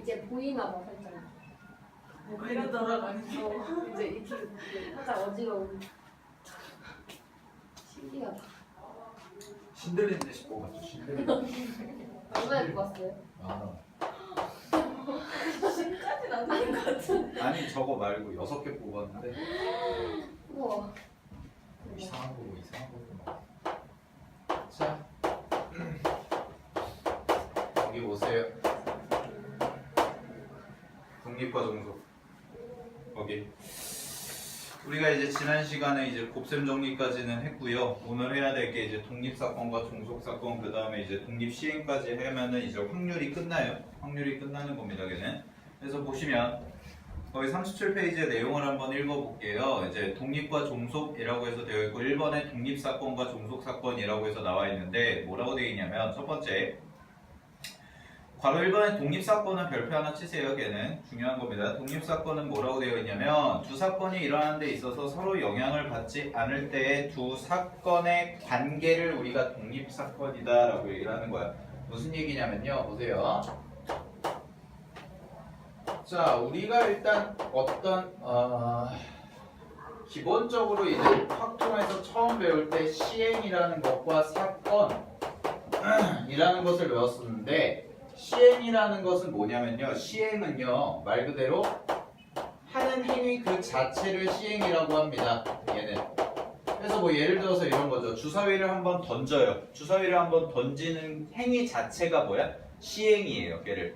이제 보이나 봐 살짝. 그래도 돌아가는 이제 이렇게 살짝 어지러운. 신기하다. 신들린데 싶고 봤죠. 신들린데. 얼마나 입고 왔어요? 아, 신까지는 안 되는 것 같은데. 아니 저거 말고 6개 뽑았는데 우와. 이상한 거고 이상한 거고. 자 여기 보세요. 독립과 종속. 여기 우리가 이제 지난 시간에 이제 곱셈 정리까지는 했고요. 오늘 해야 될 게 이제 독립 사건과 종속 사건, 그 다음에 이제 독립 시행까지 하면은 이제 확률이 끝나요. 확률이 끝나는 겁니다, 걔는. 그래서 보시면 거의 37페이지의 내용을 한번 읽어볼게요. 이제 독립과 종속이라고 해서 되어 있고 1번에 독립 사건과 종속 사건이라고 해서 나와 있는데 뭐라고 되어 있냐면 첫 번째 괄호 1번에 독립사건은 별표 하나 치세요. 걔는 중요한 겁니다. 독립사건은 뭐라고 되어 있냐면 두 사건이 일어나는 데 있어서 서로 영향을 받지 않을 때의 두 사건의 관계를 우리가 독립사건이다 라고 얘기를 하는 거야. 무슨 얘기냐면요. 보세요. 자, 우리가 일단 어떤 기본적으로 이제 확통에서 처음 배울 때 시행이라는 것과 사건이라는 것을 배웠었는데 시행이라는 것은 뭐냐면요. 시행은요. 말 그대로 하는 행위 그 자체를 시행이라고 합니다. 얘는. 그래서 뭐 예를 들어서 이런 거죠. 주사위를 한번 던져요. 주사위를 한번 던지는 행위 자체가 뭐야? 시행이에요. 걔를.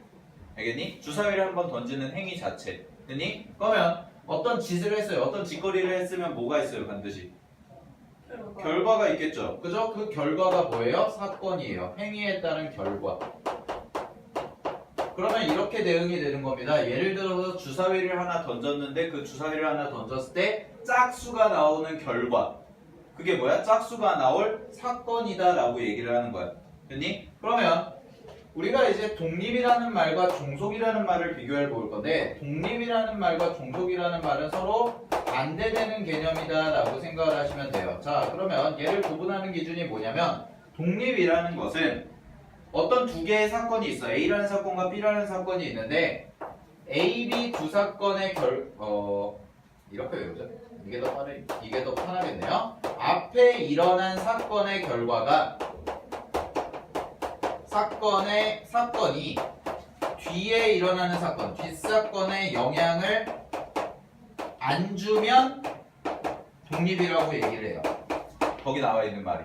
알겠니? 주사위를 한번 던지는 행위 자체. 됐니? 그러면 어떤 짓을 했어요. 어떤 짓거리를 했으면 뭐가 있어요? 반드시. 결과가 있겠죠. 그죠? 그 결과가 뭐예요? 사건이에요. 행위에 따른 결과. 그러면 이렇게 대응이 되는 겁니다. 예를 들어서 주사위를 하나 던졌는데 그 주사위를 하나 던졌을 때 짝수가 나오는 결과. 그게 뭐야? 짝수가 나올 사건이다 라고 얘기를 하는 거야. 됐니? 그러면 우리가 이제 독립이라는 말과 종속이라는 말을 비교해 볼 건데 독립이라는 말과 종속이라는 말은 서로 반대되는 개념이다 라고 생각을 하시면 돼요. 자, 그러면 얘를 구분하는 기준이 뭐냐면 독립이라는 것은 어떤 두 개의 사건이 있어. A라는 사건과 B라는 사건이 있는데 A, B 두 사건의 이렇게 외우죠. 이게 더 편하겠네요. 앞에 일어난 사건의 결과가 사건이 뒤에 일어나는 사건, 뒷사건에 영향을 안 주면 독립이라고 얘기를 해요. 거기 나와 있는 말이.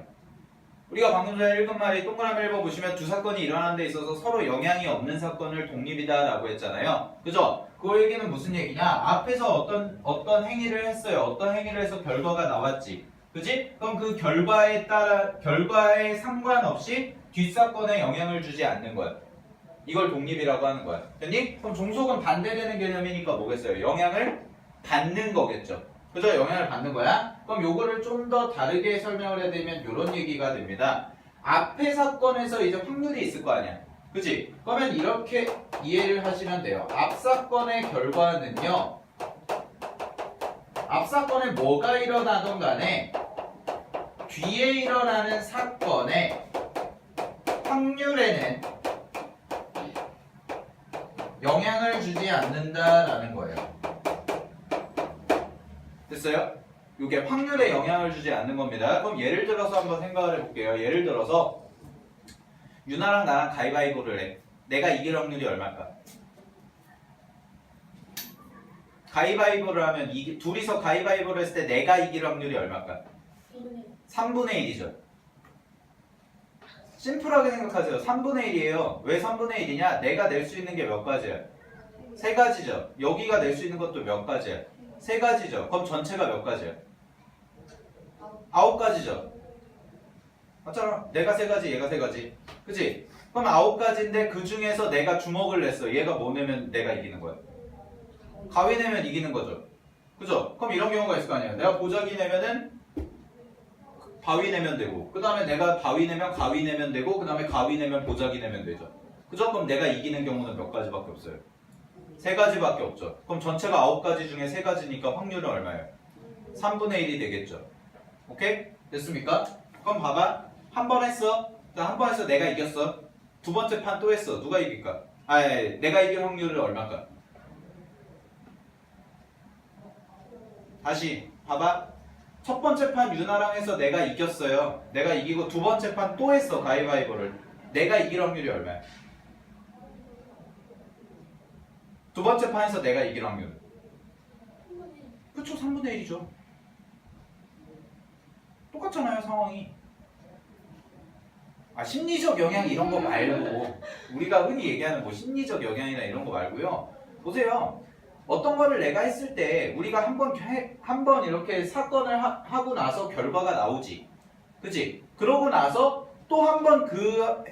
우리가 방금 전에 읽은 말이 동그라미 읽어보시면 두 사건이 일어나는 데 있어서 서로 영향이 없는 사건을 독립이다 라고 했잖아요. 그죠? 그 얘기는 무슨 얘기냐? 앞에서 어떤 행위를 했어요. 어떤 행위를 해서 결과가 나왔지. 그지? 그럼 그 결과에 상관없이 뒷사건에 영향을 주지 않는 거야. 이걸 독립이라고 하는 거야. 됐니? 그럼 종속은 반대되는 개념이니까 뭐겠어요? 영향을 받는 거겠죠. 그죠? 영향을 받는 거야. 그럼 요거를 좀 더 다르게 설명을 해드리면 이런 얘기가 됩니다. 앞에 사건에서 이제 확률이 있을 거 아니야. 그치? 그러면 이렇게 이해를 하시면 돼요. 앞 사건의 결과는요. 앞 사건에 뭐가 일어나던 간에 뒤에 일어나는 사건의 확률에는 영향을 주지 않는다라는 거예요. 됐어요? 이게 확률에 영향을 주지 않는 겁니다. 그럼 예를 들어서 한번 생각을 해볼게요. 예를 들어서 유나랑 나랑 가위바위보를 해. 내가 이길 확률이 얼마일까? 가위바위보를 하면 둘이서 가위바위보를 했을 때 내가 이길 확률이 얼마일까? 3분의 1이죠. 심플하게 생각하세요. 3분의 1이에요. 왜 3분의 1이냐? 내가 낼 수 있는 게 몇 가지야? 3가지죠. 여기가 낼 수 있는 것도 몇 가지야? 3가지죠. 그럼 전체가 몇 가지야? 9가지죠. 맞잖아. 내가 3가지, 얘가 3가지. 그치? 그럼 9가지인데 그 중에서 내가 주먹을 냈어. 얘가 뭐 내면 내가 이기는 거야? 가위 내면 이기는 거죠. 그죠? 그럼 이런 경우가 있을 거 아니에요. 내가 보자기 내면은 바위 내면 되고, 그 다음에 내가 바위 내면 가위 내면 되고, 그 다음에 가위 내면 보자기 내면 되죠. 그죠? 그럼 내가 이기는 경우는 몇 가지밖에 없어요? 3가지밖에 없죠. 그럼 전체가 9가지 중에 3가지니까 확률은 얼마예요? 3분의 1이 되겠죠. 오케이? 됐습니까? 그럼 봐봐. 한 번 했어. 한 번 했어. 내가 이겼어. 두 번째 판 또 했어. 누가 이길까? 내가 이길 확률은 얼마일까? 다시 봐봐. 첫 번째 판 유나랑 해서 내가 이겼어요. 내가 이기고 두 번째 판 또 했어. 가위바위보를. 내가 이길 확률이 얼마야? 두 번째 판에서 내가 이길 확률. 그쵸, 3분의 1이죠. 똑같잖아요, 상황이. 심리적 영향 이런 거 말고, 우리가 흔히 얘기하는 뭐 심리적 영향이나 이런 거 말고요. 보세요. 어떤 거를 내가 했을 때 우리가 한번 이렇게 사건을 하고 나서 결과가 나오지. 그치? 그러고 나서 또 한 번 그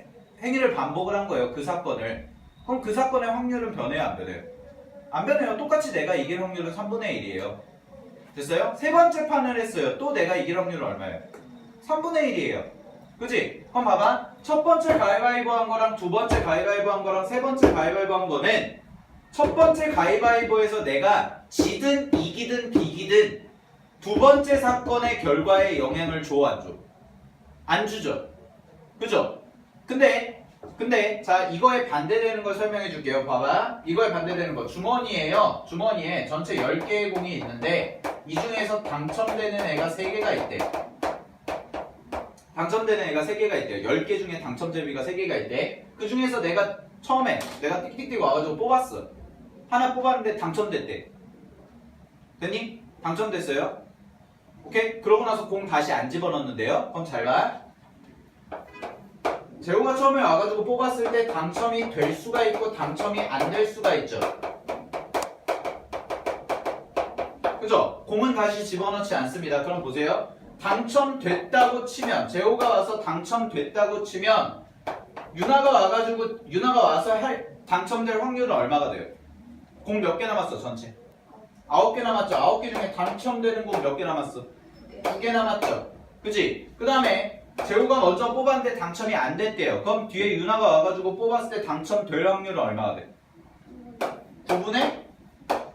행위를 반복을 한 거예요. 그 사건을. 그럼 그 사건의 확률은 변해요, 안 변해요? 안 변해요. 똑같이 내가 이길 확률은 3분의 1이에요. 됐어요? 세 번째 판을 했어요. 또 내가 이길 확률은 얼마예요? 3분의 1이에요. 그치? 그럼 봐봐. 첫 번째 가위바위보 한 거랑 두 번째 가위바위보 한 거랑 세 번째 가위바위보 한 거는 첫 번째 가위바위보에서 내가 지든 이기든 비기든 두 번째 사건의 결과에 영향을 줘, 안 줘? 안 주죠. 그죠? 근데 자, 이거에 반대되는 걸 설명해 줄게요. 봐봐. 이거에 반대되는 거 주머니에요. 주머니에 전체 10개의 공이 있는데 이 중에서 당첨되는 애가 3개가 있대. 당첨되는 애가 3개가 있대요. 10개 중에 당첨 제비가 3개가 있대. 그 중에서 내가 처음에 내가 띡띡띡 와가지고 뽑았어. 하나 뽑았는데 당첨됐대. 됐니? 당첨됐어요? 오케이? 그러고 나서 공 다시 안 집어넣는데요. 그럼 잘 봐. 재호가 처음에 와가지고 뽑았을 때 당첨이 될 수가 있고 당첨이 안 될 수가 있죠. 그죠? 공은 다시 집어넣지 않습니다. 그럼 보세요. 당첨됐다고 치면, 재호가 와서 당첨됐다고 치면 유나가 와서 당첨될 확률은 얼마가 돼요? 공 몇 개 남았어, 전체? 9개 남았죠. 9개 중에 당첨되는 공 몇 개 남았어? 2개 남았죠. 그치? 그 다음에 재호가 먼저 뽑았는데 당첨이 안 됐대요. 그럼 뒤에 유나가 와가지고 뽑았을 때 당첨될 확률은 얼마가 돼? 9분의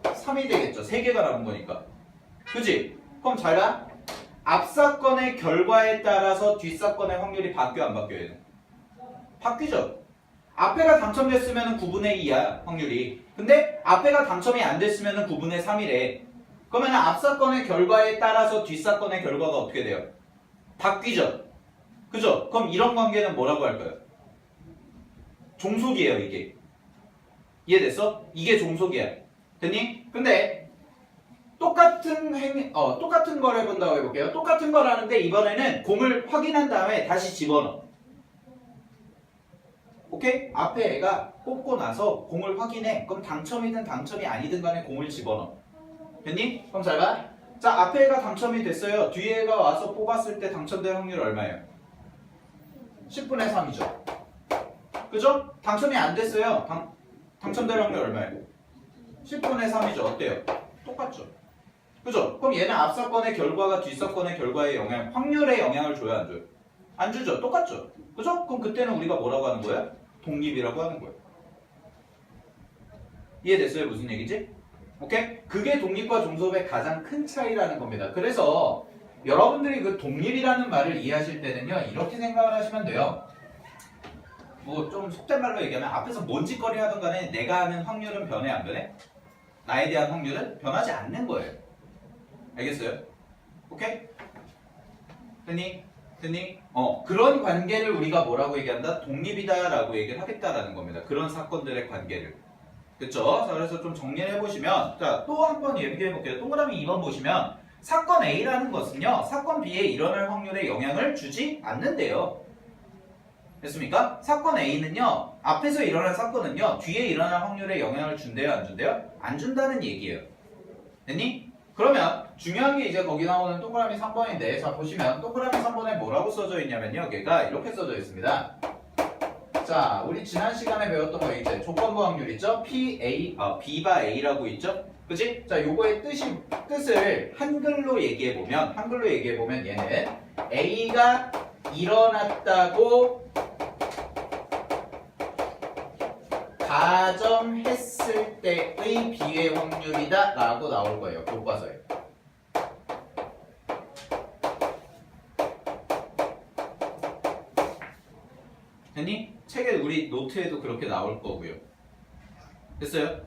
3이 되겠죠. 3개가 남은 거니까. 그치? 그럼 잘 봐. 앞 사건의 결과에 따라서 뒷 사건의 확률이 바뀌어, 안 바뀌어요? 바뀌죠. 앞에가 당첨됐으면 9분의 2야, 확률이. 근데 앞에가 당첨이 안 됐으면 9분의 3이래. 그러면 앞 사건의 결과에 따라서 뒷 사건의 결과가 어떻게 돼요? 바뀌죠. 그죠? 그럼 이런 관계는 뭐라고 할까요? 종속이에요, 이게. 이해됐어? 이게 종속이야. 됐니? 근데 똑같은 걸 해본다고 해볼게요. 똑같은 걸 하는데 이번에는 공을 확인한 다음에 다시 집어넣어. 오케이? 앞에 애가 뽑고 나서 공을 확인해. 그럼 당첨이든 당첨이 아니든 간에 공을 집어넣어. 됐니? 그럼 잘 봐. 자, 앞에 애가 당첨이 됐어요. 뒤에 애가 와서 뽑았을 때 당첨될 확률 얼마예요? 10분의 3이죠. 그죠? 당첨이 안 됐어요. 당첨될 확률 얼마예요? 10분의 3이죠. 어때요? 똑같죠. 그죠? 그럼 얘는 앞 사건의 결과가 뒷 사건의 결과에 확률에 영향을 줘야 안 줘요? 안 주죠. 똑같죠. 그죠? 그럼 그때는 우리가 뭐라고 하는 거야? 독립이라고 하는 거예요. 이해됐어요? 무슨 얘기지? 오케이? 그게 독립과 종속의 가장 큰 차이라는 겁니다. 그래서 여러분들이 그 독립이라는 말을 이해하실 때는요, 이렇게 생각을 하시면 돼요. 뭐 좀 속된 말로 얘기하면 앞에서 뭔 짓거리 하든 간에 내가 하는 확률은 변해, 안 변해? 나에 대한 확률은 변하지 않는 거예요. 알겠어요? 오케이? 됐니? 그런 관계를 우리가 뭐라고 얘기한다? 독립이다라고 얘기를 하겠다라는 겁니다. 그런 사건들의 관계를. 그쵸? 자, 그래서 좀 정리를 해보시면, 자, 또 한 번 얘기해볼게요. 동그라미 2번 보시면, 사건 A라는 것은요, 사건 B에 일어날 확률에 영향을 주지 않는데요. 됐습니까? 사건 A는요, 앞에서 일어날 사건은요, 뒤에 일어날 확률에 영향을 준대요, 안 준대요? 안 준다는 얘기예요. 됐니? 그러면 중요한 게 이제 거기 나오는 동그라미 3번인데, 자 보시면 동그라미 3번에 뭐라고 써져 있냐면요, 걔가 이렇게 써져 있습니다. 자, 우리 지난 시간에 배웠던 거 이제 조건부 확률 있죠? B바 A라고 있죠? 그치? 자, 요거의 뜻을 한글로 얘기해보면 얘는 A가 일어났다고 가정했을 때의 B의 확률이다 라고 나올 거예요. 교과서에. 됐니? 책에 우리 노트에도 그렇게 나올 거고요. 됐어요?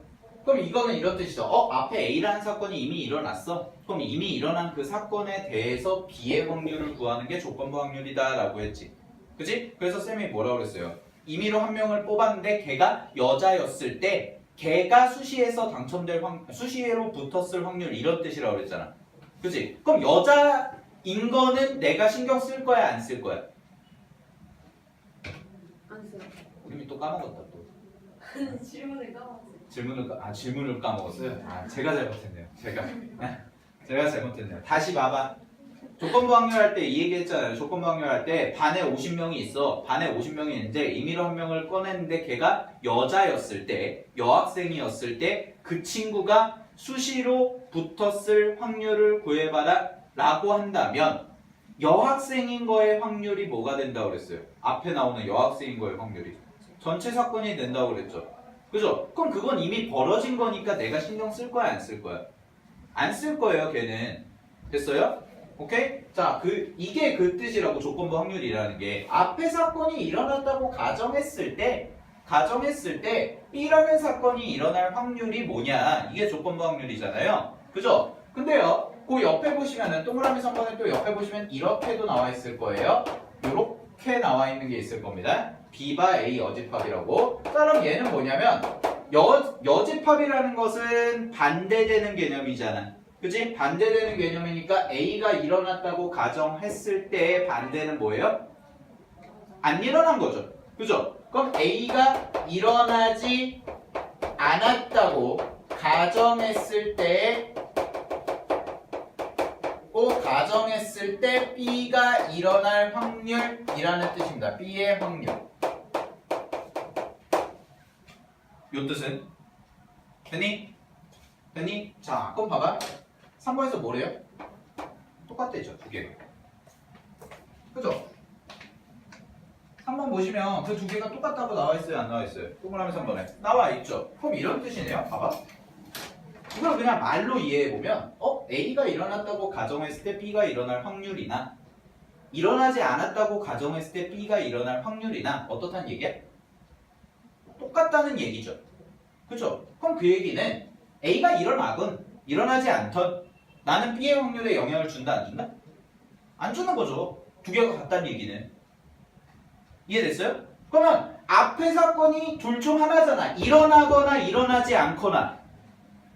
그럼 이거는 이런 뜻이죠. 앞에 A라는 사건이 이미 일어났어. 그럼 이미 일어난 그 사건에 대해서 B의 확률을 구하는 게 조건부 확률이다 라고 했지. 그치? 그래서 쌤이 뭐라고 그랬어요? 임의로 한 명을 뽑았는데 걔가 여자였을 때 걔가 수시에서 당첨될 수시로 붙었을 확률 이런 뜻이라고 그랬잖아. 그치? 그럼 여자인 거는 내가 신경 쓸 거야 안 쓸 거야? 안 써요. 이미 또 까먹었다 또. 질문을 까먹었어요. 질문을 까먹었어요? 제가 잘못했네요. 제가 잘못했네요. 다시 봐봐. 조건부 확률할 때 이 얘기 했잖아요. 조건부 확률할 때 반에 50명이 있어. 반에 50명이 있는데 임의로 한 명을 꺼냈는데 걔가 여자였을 때, 여학생이었을 때 그 친구가 수시로 붙었을 확률을 구해봐라 라고 한다면 여학생인 거의 확률이 뭐가 된다고 그랬어요? 앞에 나오는 여학생인 거의 확률이 전체 사건이 된다고 그랬죠. 그죠? 그럼 그건 이미 벌어진 거니까 내가 신경 쓸 거야 안 쓸 거야? 안 쓸 거예요 걔는. 됐어요? 오케이? 자, 이게 그 뜻이라고 조건부 확률이라는 게 앞에 사건이 일어났다고 가정했을 때 B라는 사건이 일어날 확률이 뭐냐? 이게 조건부 확률이잖아요. 그죠? 근데요, 그 옆에 보시면은 동그라미 선번에 또 옆에 보시면 이렇게도 나와 있을 거예요. 이렇게 나와 있는 게 있을 겁니다. B바 A 여집합이라고. 자, 그럼 얘는 뭐냐면 여집합이라는 것은 반대되는 개념이잖아. 그치? 반대되는 개념이니까 A가 일어났다고 가정했을 때의 반대는 뭐예요? 안 일어난 거죠. 그죠? 그럼 A가 일어나지 않았다고 가정했을 때 B가 일어날 확률이라는 뜻입니다. B의 확률. 요 뜻은? 됐니? 자, 그럼 봐봐. 3번에서 뭐래요? 똑같대죠, 두 개가. 그죠? 3번 보시면 그 두 개가 똑같다고 나와 있어요, 안 나와 있어요? 동그라미 3번에 나와 있죠. 그럼 이런 뜻이네요. 봐봐. 이걸 그냥 말로 이해해보면 A가 일어났다고 가정했을 때 B가 일어날 확률이나 일어나지 않았다고 가정했을 때 B가 일어날 확률이나 어떻다는 얘기야? 똑같다는 얘기죠. 그죠? 그럼 그 얘기는 A가 일어나건 일어나지 않던 나는 B의 확률에 영향을 준다 안 준다? 안 주는 거죠. 두 개가 같다는 얘기는. 이해됐어요? 그러면 앞에 사건이 둘 중 하나잖아. 일어나거나 일어나지 않거나.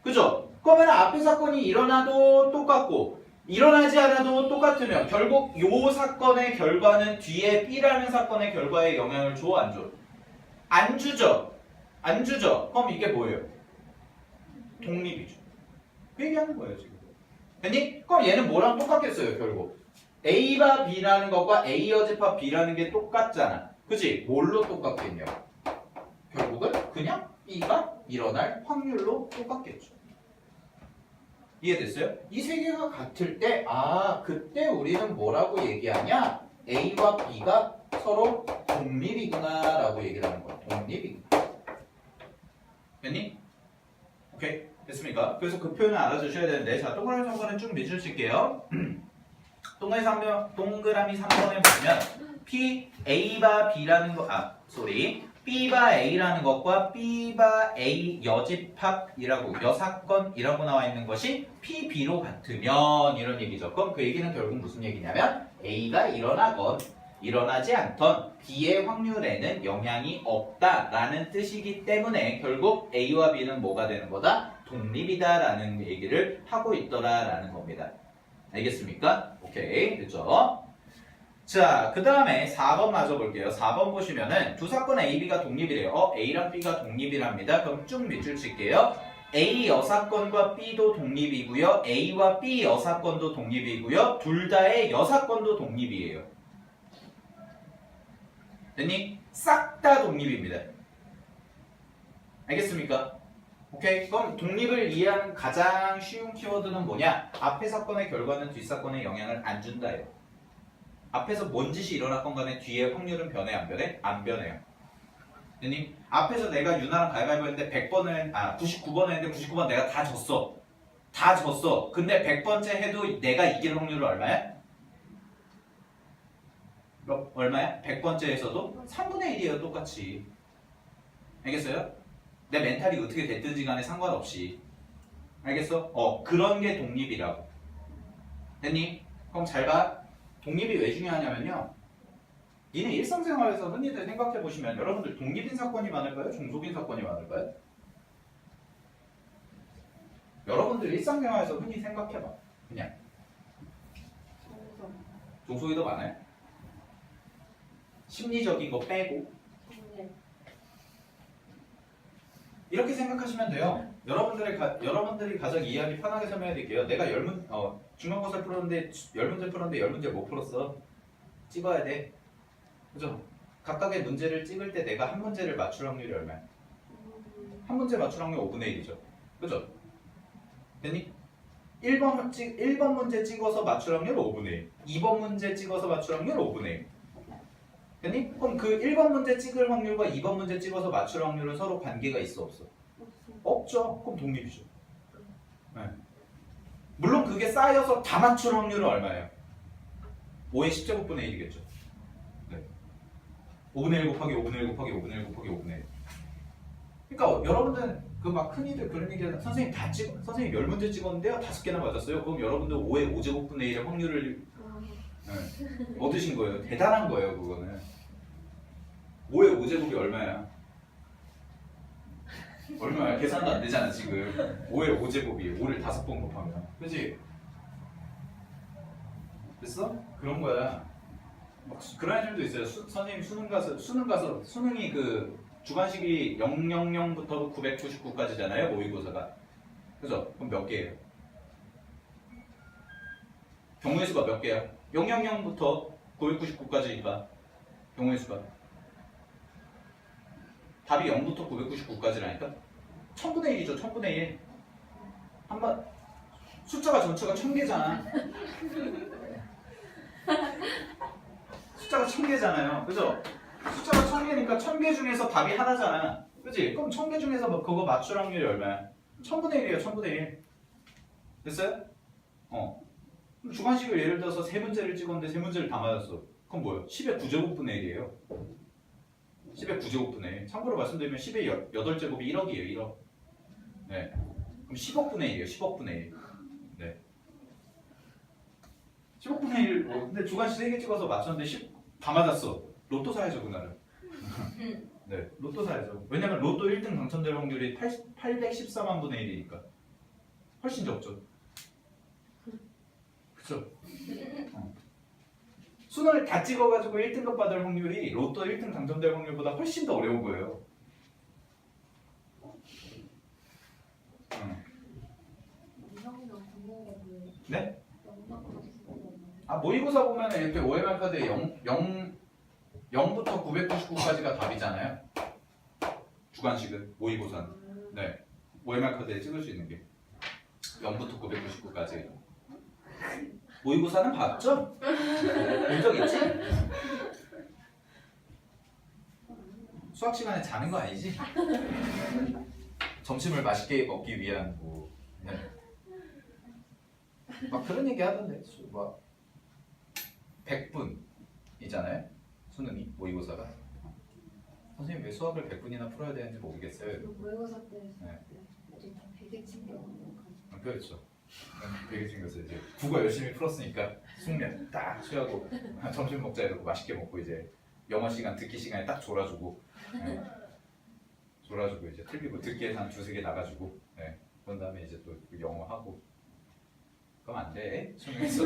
그죠? 그러면 앞에 사건이 일어나도 똑같고 일어나지 않아도 똑같으면 결국 요 사건의 결과는 뒤에 B라는 사건의 결과에 영향을 줘 안 줘? 안 주죠. 안 주죠. 그럼 이게 뭐예요? 독립이죠. 그 얘기하는 거예요 지금. 됐니? 그럼 얘는 뭐랑 똑같겠어요 결국? A가 B라는 것과 A 여집합 B라는 게 똑같잖아. 그치? 뭘로 똑같겠냐? 결국은 그냥 B가 일어날 확률로 똑같겠죠. 이해됐어요? 이 세 개가 같을 때 그때 우리는 뭐라고 얘기하냐? A와 B가 서로 독립이구나 라고 얘기를 하는 거야. 독립이구나. 됐니? 오케이? 됐습니까? 그래서 그 표현을 알아주셔야 되는데 자 동그라미 3번에 쭉 밑줄칠게요. 동그라미 3번에 보면 A바 B라는 거 B바 A라는 것과 B바 A 여집합이라고 여사건이라고 나와 있는 것이 PB로 같으면 이런 얘기죠. 그럼 그 얘기는 결국 무슨 얘기냐면 A가 일어나건 일어나지 않던 B의 확률에는 영향이 없다라는 뜻이기 때문에 결국 A와 B는 뭐가 되는 거다? 독립이다라는 얘기를 하고 있더라라는 겁니다. 알겠습니까? 오케이, 됐죠? 자, 그 다음에 4번 마저 볼게요. 4번 보시면은 두 사건 A, B가 독립이래요. A랑 B가 독립이랍니다. 그럼 쭉 밑줄 칠게요. A 여사건과 B도 독립이고요. A와 B 여사건도 독립이고요. 둘 다의 여사건도 독립이에요. 됐니? 싹 다 독립입니다. 알겠습니까? 오케이? 그럼 독립을 이해하는 가장 쉬운 키워드는 뭐냐? 앞의 사건의 결과는 뒷 사건에 영향을 안 준다예요. 앞에서 뭔 짓이 일어났건 간에 뒤에 확률은 변해 안 변해? 안 변해요. 됐니? 앞에서 내가 유나랑 가위바위보 했는데 99번 했는데 99번 내가 다 졌어. 다 졌어. 근데 100번째 해도 내가 이길 확률은 얼마야? 얼마야? 100번째에서도 3분의 1이에요. 똑같이. 알겠어요? 내 멘탈이 어떻게 됐든지 간에 상관없이. 알겠어? 그런 게 독립이라고. 됐니? 그럼 잘 봐. 독립이 왜 중요하냐면요. 니네 일상생활에서 흔히들 생각해보시면 여러분들 독립인 사건이 많을까요? 종속인 사건이 많을까요? 여러분들 일상생활에서 흔히 생각해봐. 그냥 정성. 종속이 더 많아요? 심리적인 거 빼고 네. 이렇게 생각하시면 돼요. 여러분들이 가장 이해하기 편하게 설명해 드릴게요. 내가 중간고사를 풀었는데 10문제 풀었는데 10문제 못 풀었어. 찍어야 돼. 그죠? 각각의 문제를 찍을 때 내가 한 문제를 맞출 확률이 얼마야? 한 문제 맞출 확률 5분의 1이죠. 그죠? 됐니? 1번 문제 찍어서 맞출 확률 5분의 1. 2번 문제 찍어서 맞출 확률 5분의 1. 됐니? 그럼 그 1번 문제 찍을 확률과 2번 문제 찍어서 맞출 확률은 서로 관계가 있어 없어? 없죠. 그럼 독립이죠. 네. 물론 그게 쌓여서 다 맞출 확률은 얼마예요? 5의 10제곱분의 1이겠죠. 네. 5분의 1 곱하기 5분의 1 곱하기 5분의 1 곱하기 5분의 1. 그러니까 여러분들은 그 막 흔히들 그런 얘기하는 선생님 선생님 10문제 찍었는데요 5개나 맞았어요. 그럼 여러분들 5의 5제곱분의 1의 확률을 얻으신 거예요. 대단한 거예요. 그거는 5의 5제곱이 얼마야? 얼마야? 계산도 안 되잖아 지금. 5의 5제곱이 5를 5번 곱하면 그치? 됐어? 그런 거야. 그런 애들도 있어요. 선생님 수능이 그 주관식이 000부터 999까지잖아요. 모의고사가. 그죠? 그럼 몇 개예요? 경우의 수가 몇 개야? 000부터 999까지니까 경우의 수가 답이 0부터 999까지라니까 1000분의 1이죠. 1000분의 1. 한번 숫자가 전체가 1000개잖아. 숫자가 1000개잖아요. 그죠? 숫자가 1000개니까 1000개 중에서 답이 하나잖아. 그치? 그럼 1000개 중에서 뭐 그거 맞출 확률이 얼마야? 1000분의 1이에요. 1000분의 1. 됐어요? 그럼 주관식을 예를 들어서 3문제를 찍었는데 3문제를 다 맞았어. 그럼 뭐예요? 10의 9제곱분의 1이에요. 10의 9제곱분의 1. 참고로 말씀드리면 10의 8제곱이 1억이에요. 1억. 네. 그럼 10억분의 1이에요. 10억분의 1. 네. 10억분의 1. 근데 주관식 3개 찍어서 맞췄는데 10 다 맞았어. 로또 사야죠 그날은. 네, 로또 사야죠. 왜냐면 로또 1등 당첨될 확률이 814만 분의 1이니까 훨씬 적죠. 그쵸? 수능을 다 찍어가지고 1등급 받을 확률이 로또 1등 당첨될 확률보다 훨씬 더 어려운 거예요. 네? 모의고사 보면 이렇게 OMR 카드에 0부터 999까지가 답이잖아요. 주관식은 모의고사는. 네. OMR 카드에 찍을 수 있는 게 0부터 999까지. 모의고사는 봤죠? 본 적 있지? 수학 시간에 자는 거 아니지? 점심을 맛있게 먹기 위한 뭐. 네. 막 그런 얘기 하던데. 막 100분이잖아요. 수능이 모의고사가. 선생님 왜 수학을 100분이나 풀어야 되는지 모르겠어요. 모의고사 때 네. 우리 다 되게 챙겨. 그렇죠. 되게 챙겼어요. 이제 국어 열심히 풀었으니까 숙면 딱 취하고 점심 먹자 이러고 맛있게 먹고 이제 영어 시간 듣기 시간에 딱 졸아주고 네. 졸아주고 이제 틀리고 듣기에서 한 2-3개 나가지고 네. 그런 다음에 이제 또 영어 하고 그럼 안 돼. 수능에서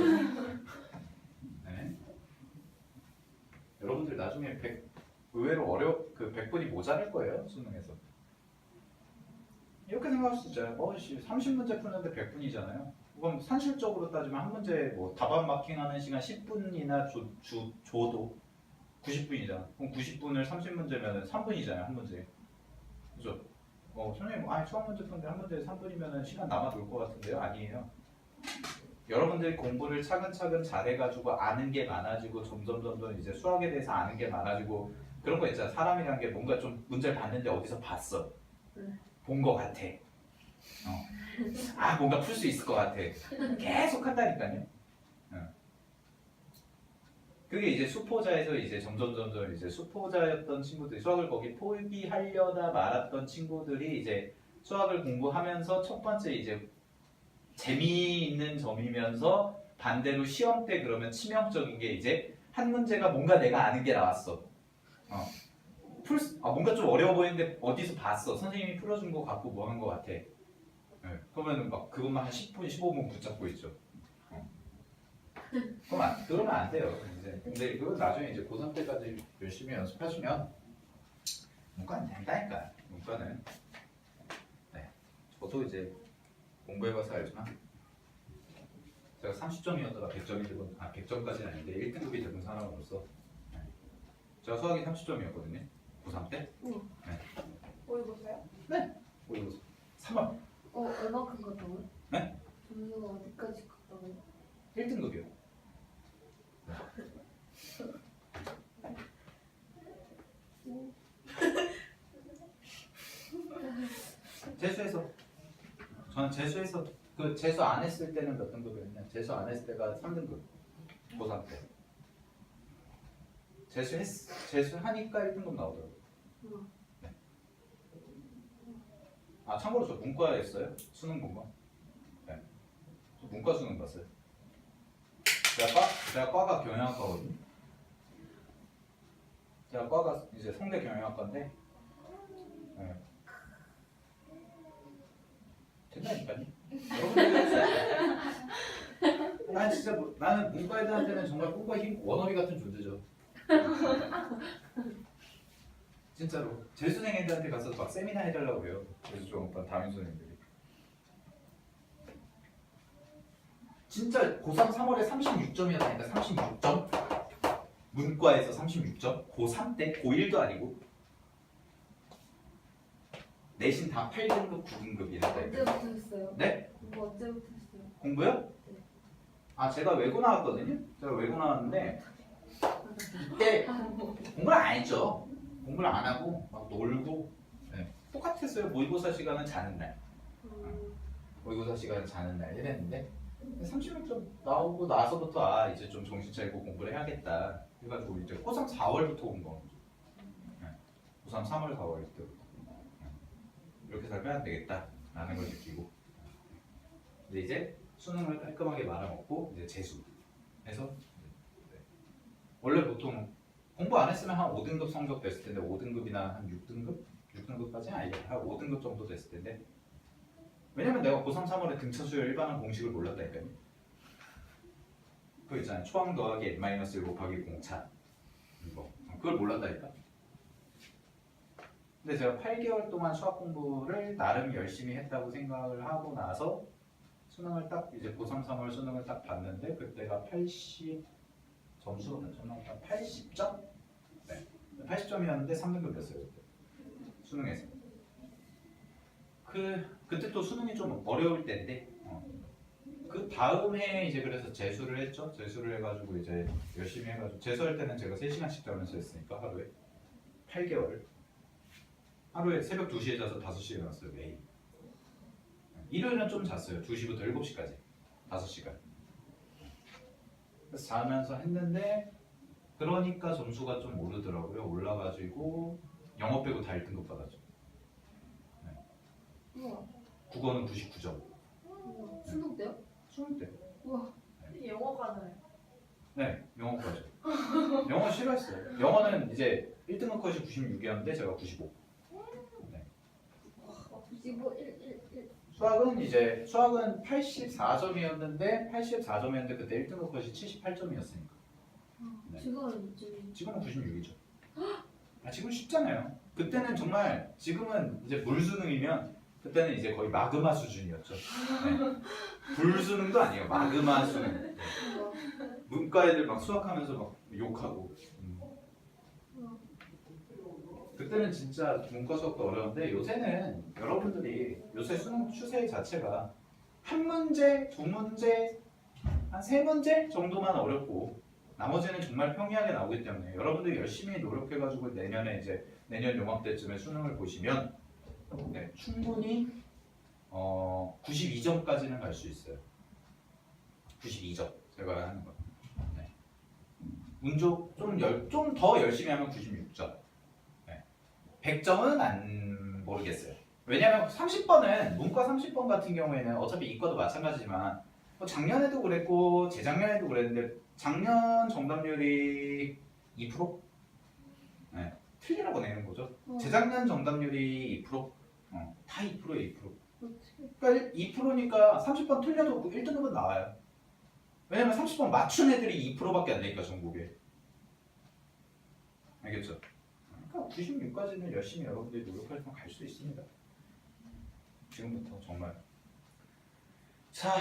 네. 여러분들 나중에 의외로 그 100분이 모자랄 거예요. 수능에서. 이렇게 생각할 수 있잖아요. 30문제 푸는데 100분이잖아요. 그럼 산술적으로 따지면 한 문제 뭐 답안 마킹하는 시간 10분이나 줘도 90분이잖아. 그럼 90분을 30문제면 3분이잖아요. 한 문제. 그죠? 선생님, 수학 문제 푸는데 한 문제에 3분이면 시간 남아돌 것 같은데요? 아니에요. 여러분들이 공부를 차근차근 잘해가지고 아는 게 많아지고 점점 이제 수학에 대해서 아는 게 많아지고 그런 거 있잖아. 사람이란 게 뭔가 좀 문제를 봤는데 어디서 봤어. 본 거 같아. 뭔가 풀 수 있을 것 같아. 계속 한다니까요. 그게 이제 수포자에서 이제 점점 이제 수포자였던 친구들이 수학을 거기 포기하려다 말았던 친구들이 이제 수학을 공부하면서 첫 번째 이제 재미있는 점이면서 반대로 시험 때 그러면 치명적인 게 이제 한 문제가 뭔가 내가 아는 게 나왔어. 뭔가 좀 어려워 보이는데 어디서 봤어. 선생님이 풀어준 거 갖고 뭐 한 거 같아. 네. 그러면 막 그것만 한 10분, 15분 붙잡고 있죠. 그러면 안 돼요. 이제. 근데 그건 나중에 이제 고3 때까지 열심히 연습하시면 문과는 된다니까. 문과는. 네. 저도 이제 공부해봐서 알지만 제가 30점이었다가 100점이 되고 100점까지는 아닌데 1등급이 되는 사람으로서 네. 제가 수학이 30점이었거든요. 고3 때. 네. 모의고사요? 네. 모의고사 3월. 얼마큼 갔다고요? 네? 점수가 어디까지 갔다고요? 1등급이요. 재수해서 저는 재수해서 그 재수 안 했을 때는 몇 등급이었냐? 재수 안 했을 때가 3등급 고3 때. 재수하니까 1등급 나오더라고요. 네. 참고로 저 문과였어요. 수능 문과. 네. 저 문과 수능 봤어요. 제가 과가 경영학과거든요. 제가 과가 이제 성대 경영학과인데 네. 된다니까요. 난 진짜 나는 문과 애들한테는 정말 꿈과 힘 워너비 같은 존재죠. 진짜로 재수생 애들한테 가서 막 세미나 해달라고 그래요. 그래서 좀 오빠 담임 선생님들이 진짜 고3 3월에 36점이었다니까. 36점 문과에서 36점 고3 때 고1도 아니고 내신 다 8등급 9등급이랬다니까. 언제부터 했어요? 네? 공부 언제부터 했어요? 공부요? 네. 제가 외고 나왔거든요. 제가 외고 나왔는데 이때 공부를 안 했죠. 공부를 안 하고 막 놀고 네. 똑같았어요. 모의고사 시간은 자는 날. 모의고사 시간은 자는 날 이랬는데 36점 나오고 나서부터 이제 좀 정신 차리고 공부를 해야겠다 해가지고 이제 고3 4월부터 온 거죠. 네. 고3 3월 4월 때부터 이렇게 살면 안 되겠다라는 걸 느끼고 근데 이제 수능을 깔끔하게 말아먹고 이제 재수해서 원래 보통 공부 안 했으면 한 5등급 성적 됐을 텐데 5등급이나 한 6등급? 6등급까지는 아니죠. 한 5등급 정도 됐을 텐데 왜냐면 내가 고3 3월에 등차수열 일반항 공식을 몰랐다니까요. 그거 있잖아요. 초항 더하기 n-1 곱하기 공차 이거 그걸 몰랐다니까. 근데 제가 8개월 동안 수학 공부를 나름 열심히 했다고 생각을 하고 나서 수능을 딱 이제 고3 3월 수능을 딱 봤는데 그때가 80 점수가 몇 점 나왔다? 80점? 네. 80점이었는데 3등급이었어요 그때 수능에서. 그때 또 수능이 좀 어려울 때인데 그 다음 해에 이제 그래서 재수를 했죠. 재수를 해가지고 이제 열심히 해가지고 재수할 때는 제가 3시간씩 자면서 했으니까 하루에 8개월 하루에 새벽 2시에 자서 5시에 일어났어요 매일. 일요일은 좀 잤어요. 2시부터 7시까지 5시간. 그래서 자면서 했는데 그러니까 점수가 좀 오르더라고요. 올라가지고 영어 빼고 다 1등급 받았죠. 네. 우와. 국어는 99점. 우와. 수능 때요? 수능 때. 우와. 영어가는 네, 영어까지. 영어 싫어했어요. 영어는 이제 1등급 컷이 96이었는데 제가 95. 네. 95, 1. 수학은 84점이었는데 그때 1등급 컷이 78점이었으니까. 네. 지금은 좀 지금은 96이죠. 지금 쉽잖아요. 그때는 정말 지금은 이제 물수능이면 그때는 이제 거의 마그마 수준이었죠. 네. 불수능도 아니에요. 마그마 수능. 네. 문과 애들 막 수학하면서 막 욕하고. 그때는 진짜 문과 수학도 어려운데 요새는 여러분들이 요새 수능 추세 자체가 한 문제, 두 문제, 한 세 문제 정도만 어렵고 나머지는 정말 평이하게 나오기 때문에 여러분들이 열심히 노력해가지고 내년 요맘때쯤에 수능을 보시면 네, 충분히 92점까지는 갈 수 있어요. 92점 제가 하는 거. 네. 좀 더 열심히 하면 96점. 100점은 안 모르겠어요. 왜냐면 30번은 문과 30번 같은 경우에는 어차피 이과도 마찬가지지만 뭐 작년에도 그랬고 재작년에도 그랬는데 작년 정답률이 2%? 네, 틀리라고 내는 거죠. 재작년 정답률이 2%? 다 2%예요, 2%. 그러니까 2%니까 30번 틀려도 1등급은 나와요. 왜냐면 30번 맞춘 애들이 2%밖에 안 되니까 전국에. 알겠죠? 그러니까 96까지는 열심히 여러분들이 노력하시면 갈 수 있습니다. 지금부터 정말. 자,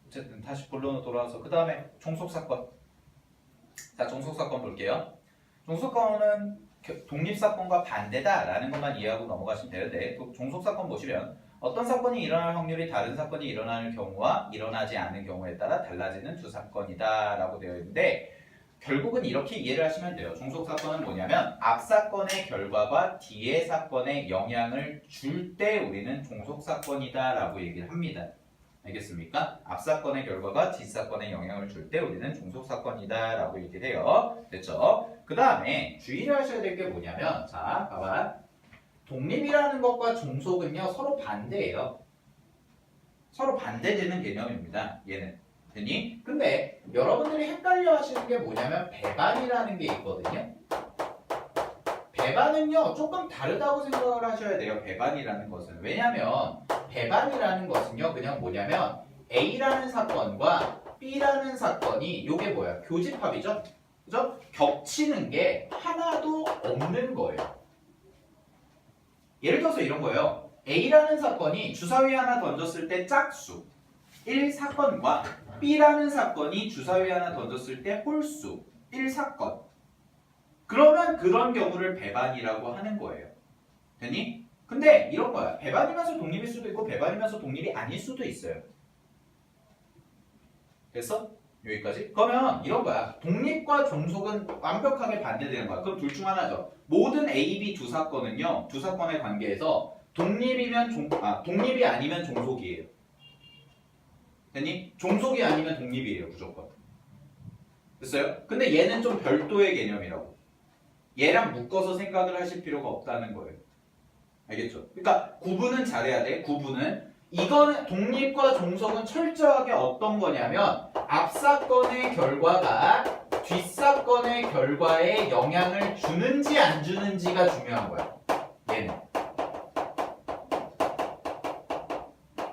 어쨌든 다시 본론으로 돌아와서 그 다음에 종속사건. 자, 종속사건 볼게요. 종속사건은 독립사건과 반대다라는 것만 이해하고 넘어가시면 되는데 종속사건 보시면 어떤 사건이 일어날 확률이 다른 사건이 일어나는 경우와 일어나지 않는 경우에 따라 달라지는 두 사건이다 라고 되어 있는데 결국은 이렇게 이해를 하시면 돼요. 종속사건은 뭐냐면 앞 사건의 결과가 뒤의 사건에 영향을 줄 때 우리는 종속사건이다 라고 얘기를 합니다. 알겠습니까? 앞 사건의 결과가 뒷 사건에 영향을 줄 때 우리는 종속사건이다 라고 얘기를 해요. 됐죠? 그 다음에 주의를 하셔야 될 게 뭐냐면 자, 봐봐. 독립이라는 것과 종속은요 서로 반대예요. 서로 반대되는 개념입니다. 얘는. 되니? 근데 여러분들이 헷갈려 하시는 게 뭐냐면 배반이라는 게 있거든요. 배반은요 조금 다르다고 생각을 하셔야 돼요. 배반이라는 것은. 왜냐면 배반이라는 것은요 그냥 뭐냐면 A라는 사건과 B라는 사건이 요게 뭐야? 교집합이죠? 그죠? 겹치는 게 하나도 없는 거예요. 예를 들어서 이런 거예요. A라는 사건이 주사위 하나 던졌을 때 짝수 1사건과 B라는 사건이 주사위 하나 던졌을 때 홀수 1사건. 그러면 그런 경우를 배반이라고 하는 거예요. 되니? 근데 이런 거야. 배반이면서 독립일 수도 있고 배반이면서 독립이 아닐 수도 있어요. 됐어? 여기까지? 그러면 이런 거야. 독립과 종속은 완벽하게 반대되는 거야. 그럼 둘 중 하나죠. 모든 A, B 두 사건은요. 두 사건의 관계에서 독립이 아니면 종속이에요. 됐니? 종속이 아니면 독립이에요. 무조건. 됐어요? 근데 얘는 좀 별도의 개념이라고. 얘랑 묶어서 생각을 하실 필요가 없다는 거예요. 알겠죠? 그러니까 구분은 잘해야 돼. 구분은. 이거는 독립과 종속은 철저하게 어떤 거냐면 앞 사건의 결과가 뒷 사건의 결과에 영향을 주는지 안 주는지가 중요한 거야. 얘는.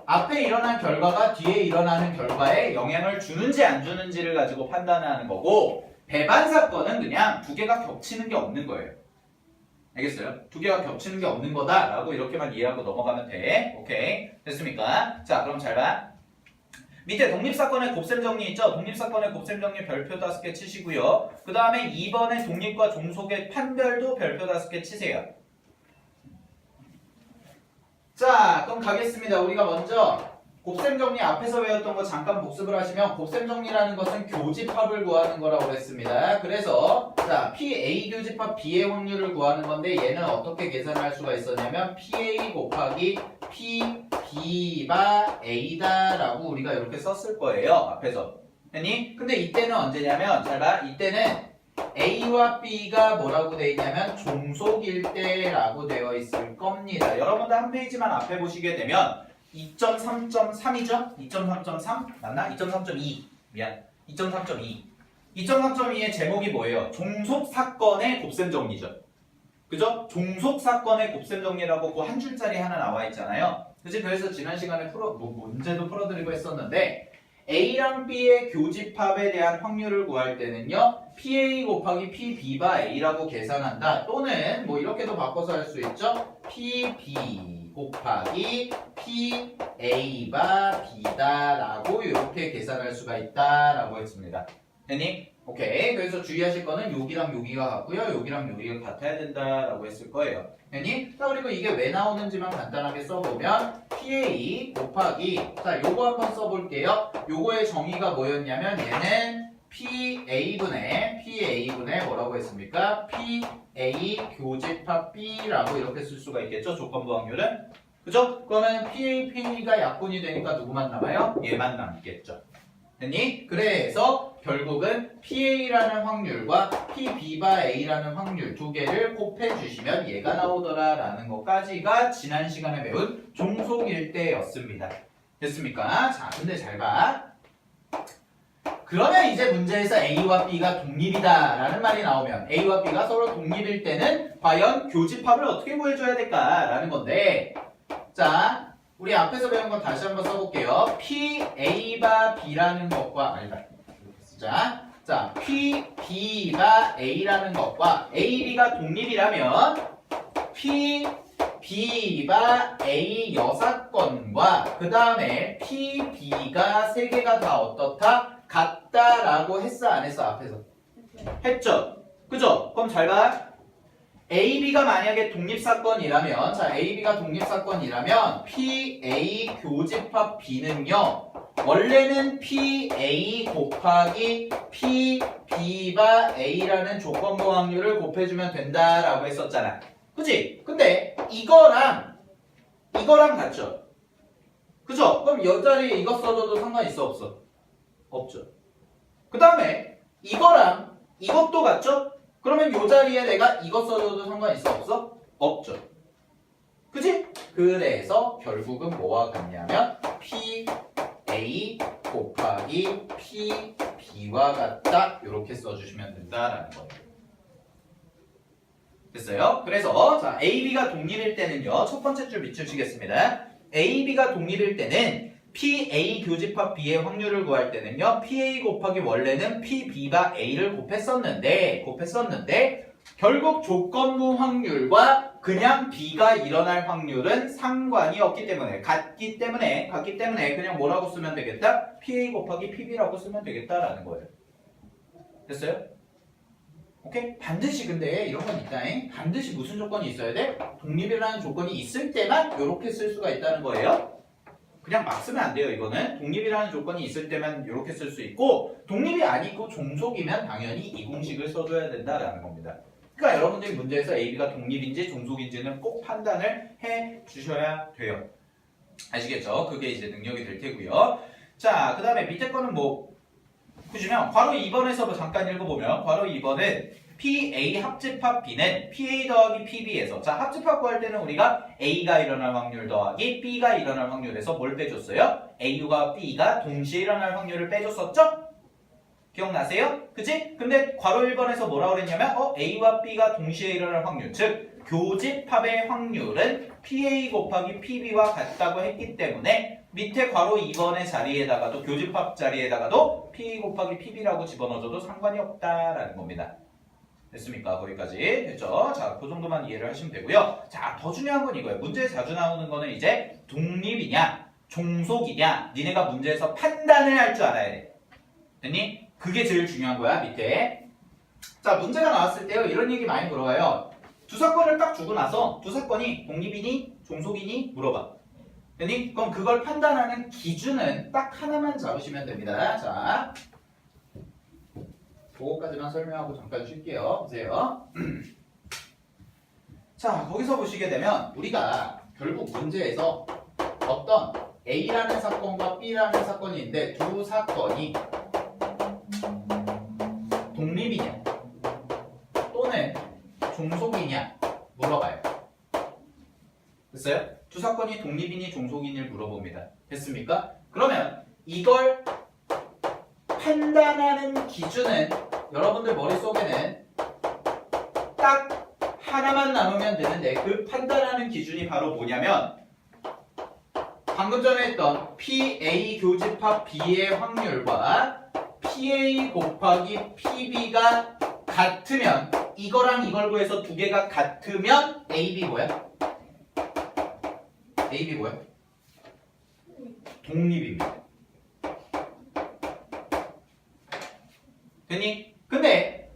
앞에 일어난 결과가 뒤에 일어나는 결과에 영향을 주는지 안 주는지를 가지고 판단하는 거고 배반 사건은 그냥 두 개가 겹치는 게 없는 거예요. 알겠어요? 두 개가 겹치는 게 없는 거다라고 이렇게만 이해하고 넘어가면 돼. 오케이. 됐습니까? 자, 그럼 잘 봐. 밑에 독립사건의 곱셈 정리 있죠? 독립사건의 곱셈 정리 별표 5개 치시고요. 그 다음에 2번의 독립과 종속의 판별도 별표 5개 치세요. 자, 그럼 가겠습니다. 우리가 먼저 곱셈 정리 앞에서 외웠던 거 잠깐 복습을 하시면 곱셈 정리라는 것은 교집합을 구하는 거라고 했습니다. 그래서 자, PA 교집합 B의 확률을 구하는 건데 얘는 어떻게 계산할 수가 있었냐면 PA 곱하기 PB가 A다 라고 우리가 이렇게 썼을 거예요. 앞에서. 아니? 근데 이때는 언제냐면 잘 봐. 이때는 A와 B가 뭐라고 되어 있냐면 종속일 때라고 되어 있을 겁니다. 여러분들 한 페이지만 앞에 보시게 되면 2.3.3이죠? 2.3.3? 맞나? 2.3.2 미안 2.3.2 2.3.2의 제목이 뭐예요? 종속사건의 곱셈 정리죠. 그죠? 종속사건의 곱셈 정리라고 그 한 줄짜리 하나 나와 있잖아요. 그치? 그래서 지난 시간에 문제도 풀어드리고 했었는데 A랑 B의 교집합에 대한 확률을 구할 때는요 PA 곱하기 PB가 A라고 계산한다. 또는 뭐 이렇게도 바꿔서 할 수 있죠. PB 곱하기 PA가 B다 라고 이렇게 계산할 수가 있다 라고 했습니다. 됐니? 오케이. 그래서 주의하실 거는 여기랑 여기가 같고요. 여기랑 여기가 같아야 된다 라고 했을 거예요. 됐니? 자, 그리고 이게 왜 나오는지만 간단하게 써보면 PA 곱하기 자, 요거 한번 써볼게요. 요거의 정의가 뭐였냐면 얘는 PA분의 뭐라고 했습니까? PA 교집합 B라고 이렇게 쓸 수가 있겠죠? 조건부 확률은. 그죠? 그러면 PA가 약분이 되니까 누구만 남아요? 얘만 남겠죠. 됐니? 그래서 결국은 PA라는 확률과 PBA라는 확률 두 개를 곱해주시면 얘가 나오더라라는 것까지가 지난 시간에 배운 종속일대였습니다. 됐습니까? 자, 근데 잘 봐. 그러면 이제 문제에서 A와 B가 독립이다라는 말이 나오면 A와 B가 서로 독립일 때는 과연 교집합을 어떻게 구해줘야 될까라는 건데, 자, 우리 앞에서 배운 건 다시 한번 써볼게요. PA가 B라는 것과 아니다. 자, PB가 A라는 것과 AB가 독립이라면 PB가 A 6건과 그 다음에 PB가 3개가 다 어떻다? 같다라고 했어 안 했어 앞에서? 했죠? 그죠? 그럼 잘 봐. AB가 만약에 독립사건이라면, 자, AB가 독립사건이라면 PA 교집합 B는요, 원래는 PA 곱하기 PB가 A라는 조건부 확률을 곱해주면 된다라고 했었잖아. 그치? 근데 이거랑 같죠? 그죠? 그럼 여자리에 이거 써줘도 상관 있어 없어? 없죠. 그 다음에 이거랑 이것도 같죠? 그러면 요 자리에 내가 이거 써줘도 상관 있어 없어? 없죠. 그치? 그래서 결국은 뭐와 같냐면 PA 곱하기 PB와 같다 이렇게 써주시면 된다라는 거예요. 됐어요? 그래서 자 AB가 독립일 때는요. 첫 번째 줄 밑주시겠습니다. AB가 독립일 때는 PA 교집합 B의 확률을 구할 때는요. PA 곱하기 원래는 PB가 A를 곱했었는데 결국 조건부 확률과 그냥 B가 일어날 확률은 상관이 없기 때문에 같기 때문에 그냥 뭐라고 쓰면 되겠다? PA 곱하기 PB라고 쓰면 되겠다라는 거예요. 됐어요? 오케이? 반드시 근데 이런 건 있다잉. 반드시 무슨 조건이 있어야 돼? 독립이라는 조건이 있을 때만 이렇게 쓸 수가 있다는 거예요. 그냥 막 쓰면 안 돼요. 이거는 독립이라는 조건이 있을 때만 이렇게 쓸 수 있고 독립이 아니고 종속이면 당연히 이 공식을 써줘야 된다라는 겁니다. 그러니까 여러분들이 문제에서 AB가 독립인지 종속인지는 꼭 판단을 해 주셔야 돼요. 아시겠죠? 그게 이제 능력이 될 테고요. 자, 그 다음에 밑에 거는 뭐 보시면 괄호 2번에서 잠깐 읽어보면 괄호 2번은 PA 합집합 B는 PA 더하기 PB에서 자 합집합 구할 때는 우리가 A가 일어날 확률 더하기 B가 일어날 확률에서 뭘 빼줬어요? A와 B가 동시에 일어날 확률을 빼줬었죠? 기억나세요? 그치? 근데 괄호 1번에서 뭐라고 그랬냐면 A와 B가 동시에 일어날 확률 즉 교집합의 확률은 PA 곱하기 PB와 같다고 했기 때문에 밑에 괄호 2번의 자리에다가도 교집합 자리에다가도 PA 곱하기 PB라고 집어넣어줘도 상관이 없다라는 겁니다. 됐습니까? 거기까지 됐죠? 자, 그 정도만 이해를 하시면 되고요. 자, 더 중요한 건 이거예요. 문제에 자주 나오는 거는 이제 독립이냐 종속이냐 니네가 문제에서 판단을 할 줄 알아야 돼. 됐니? 그게 제일 중요한 거야 밑에. 자, 문제가 나왔을 때요 이런 얘기 많이 물어봐요. 두 사건을 딱 주고 나서 두 사건이 독립이니 종속이니 물어봐. 됐니? 그럼 그걸 판단하는 기준은 딱 하나만 잡으시면 됩니다. 자, 그거까지만 설명하고 잠깐 쉴게요. 보세요. 자, 거기서 보시게 되면 우리가 결국 문제에서 어떤 A라는 사건과 B라는 사건이 있는데 두 사건이 독립이냐 또는 종속이냐 물어봐요. 됐어요? 두 사건이 독립이니 종속이니를 물어봅니다. 됐습니까? 그러면 이걸 판단하는 기준은 여러분들 머릿속에는 딱 하나만 남으면 되는데 그 판단하는 기준이 바로 뭐냐면 방금 전에 했던 PA 교집합 B의 확률과 PA 곱하기 PB가 같으면 이거랑 이걸 구해서 두 개가 같으면 AB 뭐야? AB 뭐야? 독립입니다. 됐니? 근데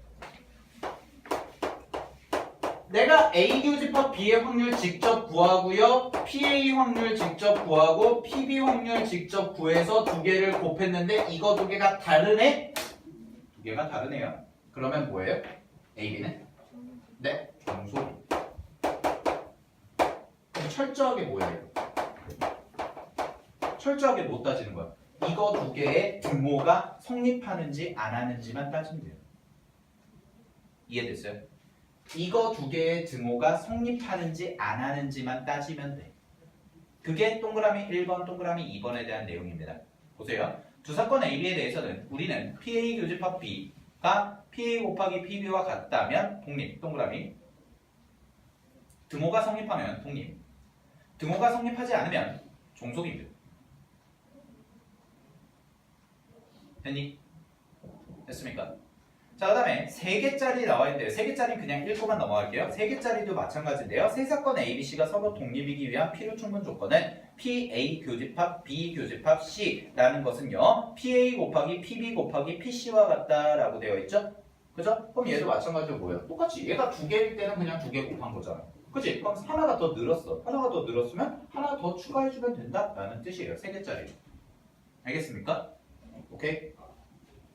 내가 A 교집합 B의 확률 직접 구하고요. PA 확률 직접 구하고 PB 확률 직접 구해서 두 개를 곱했는데 이거 두 개가 다르네? 두 개가 다르네요. 그러면 뭐예요? AB는? 네, 종속. 그럼 철저하게 뭐예요? 철저하게 못 따지는 거야. 이거 두 개의 등호가 성립하는지 안 하는지만 따지면 돼요. 이해됐어요? 이거 두 개의 등호가 성립하는지 안 하는지만 따지면 돼. 그게 동그라미 1번, 동그라미 2번에 대한 내용입니다. 보세요. 두 사건 AB에 대해서는 우리는 PA 교집합 B가 PA 곱하기 PB와 같다면 독립, 동그라미. 등호가 성립하면 독립. 등호가 성립하지 않으면 종속입니다. 됐니? 됐습니까? 자, 그 다음에 3개짜리 나와 있는데요. 3개짜리는 그냥 읽고만 넘어갈게요. 3개짜리도 마찬가지인데요. 세 사건 A, B, C가 서로 독립이기 위한 필요 충분 조건은 PA 교집합 B 교집합 C라는 것은요. PA 곱하기 PB 곱하기 PC와 같다라고 되어 있죠? 그죠? 그럼 얘도 마찬가지로 뭐예요? 똑같이 얘가 두 개일 때는 그냥 두 개 곱한 거잖아. 그치? 그럼 하나가 더 늘었어. 하나가 더 늘었으면 하나 더 추가해주면 된다라는 뜻이에요. 3개짜리. 알겠습니까? 오케이?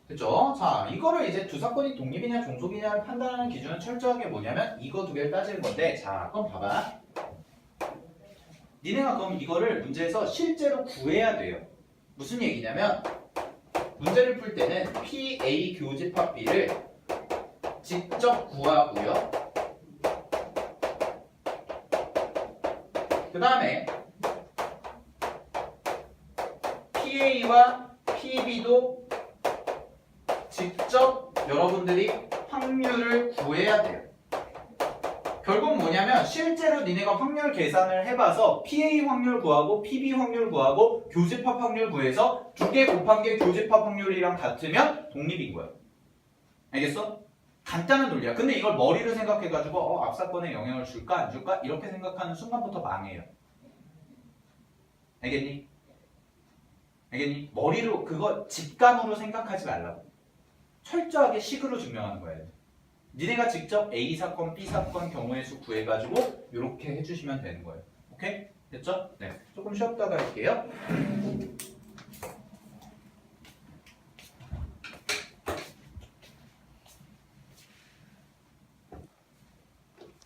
그쵸? 자, 이거를 이제 두 사건이 독립이냐 종속이냐를 판단하는 기준은 철저하게 뭐냐면 이거 두 개를 따지는 건데, 자, 그럼 봐봐. 니네가 그럼 이거를 문제에서 실제로 구해야 돼요. 무슨 얘기냐면 문제를 풀 때는 PA 교집합 B를 직접 구하고요. 그 다음에 PA와 PB도 직접 여러분들이 확률을 구해야 돼요. 결국 뭐냐면 실제로 니네가 확률 계산을 해봐서 PA 확률 구하고 PB 확률 구하고 교집합 확률 구해서 두 개 곱한 게 교집합 확률이랑 같으면 독립인 거야. 알겠어? 간단한 논리야. 근데 이걸 머리로 생각해가지고 앞 사건에 영향을 줄까 안 줄까 이렇게 생각하는 순간부터 망해요. 알겠니? 알겠니? 머리로 그거 직감으로 생각하지 말라고. 철저하게 식으로 증명하는 거예요. 니네가 직접 A 사건, B 사건 경우의 수 구해가지고 이렇게 해주시면 되는 거예요. 오케이? 됐죠? 네. 조금 쉬었다가 할게요.